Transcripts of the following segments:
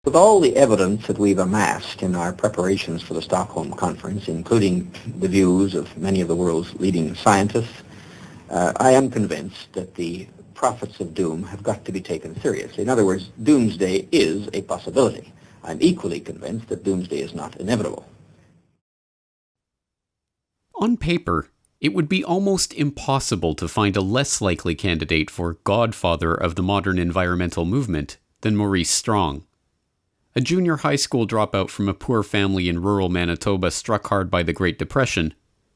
With all the evidence that we've amassed in our preparations for the Stockholm Conference, including the views of many of the world's leading scientists, I am convinced that the prophets of doom have got to be taken seriously. In other words, doomsday is a possibility. I'm equally convinced that doomsday is not inevitable. On paper, it would be almost impossible to find a less likely candidate for godfather of the modern environmental movement than Maurice Strong. A junior high school dropout from a poor family in rural Manitoba struck hard by the Great Depression,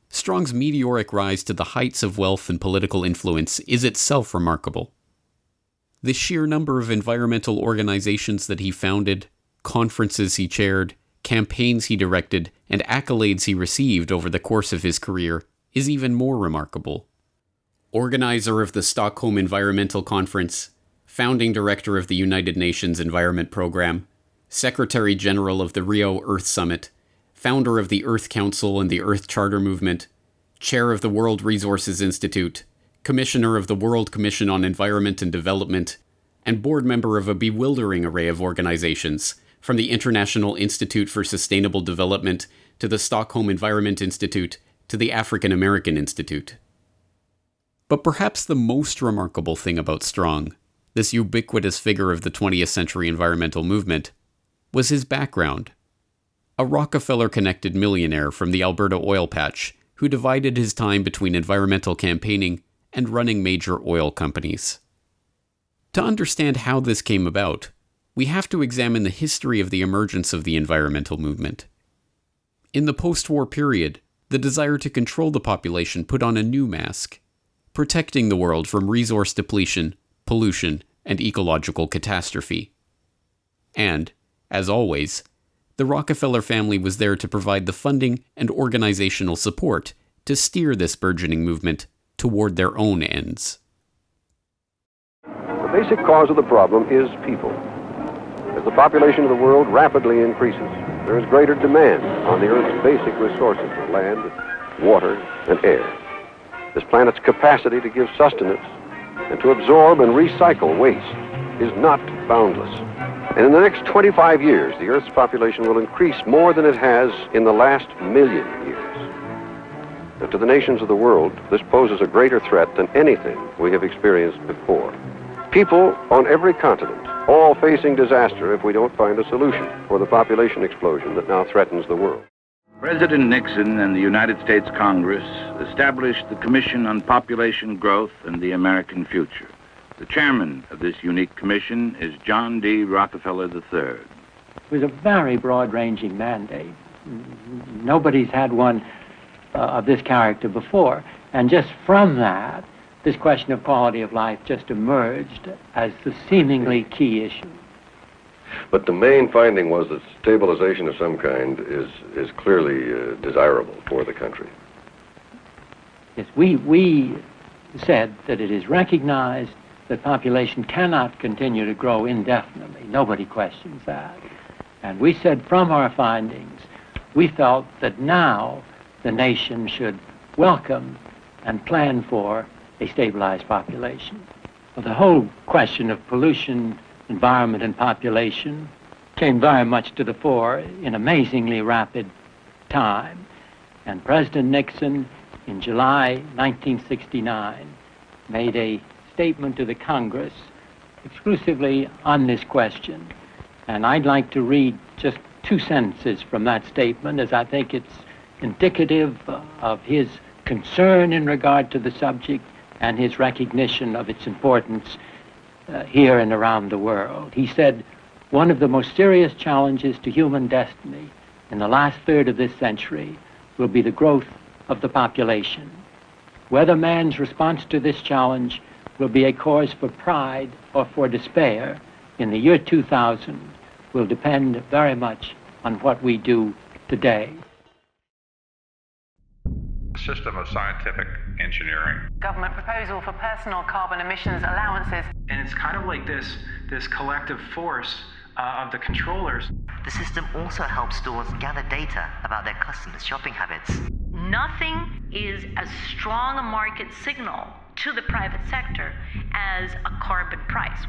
Strong's meteoric rise to the heights of wealth and political influence is itself remarkable. The sheer number of environmental organizations that he founded, conferences he chaired, campaigns he directed, and accolades he received over the course of his career is even more remarkable. Organizer of the Stockholm Environmental Conference, founding director of the United Nations Environment Program, Secretary General of the Rio Earth Summit, founder of the Earth Council and the Earth Charter Movement, chair of the World Resources Institute, commissioner of the World Commission on Environment and Development, and board member of a bewildering array of organizations, from the International Institute for Sustainable Development to the Stockholm Environment Institute to the African American Institute. But perhaps the most remarkable thing about Strong, this ubiquitous figure of the 20th century environmental movement, was his background. A Rockefeller-connected millionaire from the Alberta oil patch who divided his time between environmental campaigning and running major oil companies. To understand how this came about, we have to examine the history of the emergence of the environmental movement. In the post-war period, the desire to control the population put on a new mask, protecting the world from resource depletion, pollution, and ecological catastrophe. And, as always, the Rockefeller family was there to provide the funding and organizational support to steer this burgeoning movement toward their own ends. The basic cause of the problem is people. As the population of the world rapidly increases, there is greater demand on the Earth's basic resources of land, water, and air. This planet's capacity to give sustenance and to absorb and recycle waste is not boundless. And in the next 25 years, the Earth's population will increase more than it has in the last million years. And to the nations of the world, this poses a greater threat than anything we have experienced before. People on every continent, all facing disaster if we don't find a solution for the population explosion that now threatens the world. President Nixon and the United States Congress established the Commission on Population Growth and the American Future. The chairman of this unique commission is John D. Rockefeller III. It was a very broad-ranging mandate. Nobody's had one of this character before. And just from that, this question of quality of life just emerged as the seemingly key issue. But the main finding was that stabilization of some kind is clearly desirable for the country. Yes, we said that it is recognized that population cannot continue to grow indefinitely. Nobody questions that. And we said from our findings, we felt that now the nation should welcome and plan for a stabilized population. Well, the whole question of pollution, environment, and population came very much to the fore in amazingly rapid time. And President Nixon, in July 1969, made a statement to the Congress exclusively on this question. And I'd like to read just 2 sentences from that statement, as I think it's indicative of his concern in regard to the subject and his recognition of its importance here and around the world. He said, "One of the most serious challenges to human destiny in the last third of this century will be the growth of the population. Whether man's response to this challenge will be a cause for pride or for despair in the year 2000 will depend very much on what we do today." System of scientific engineering. Government proposal for personal carbon emissions allowances. And it's kind of like this collective force of the controllers. The system also helps stores gather data about their customers' shopping habits. Nothing is as strong a market signal to the private sector as a carbon price.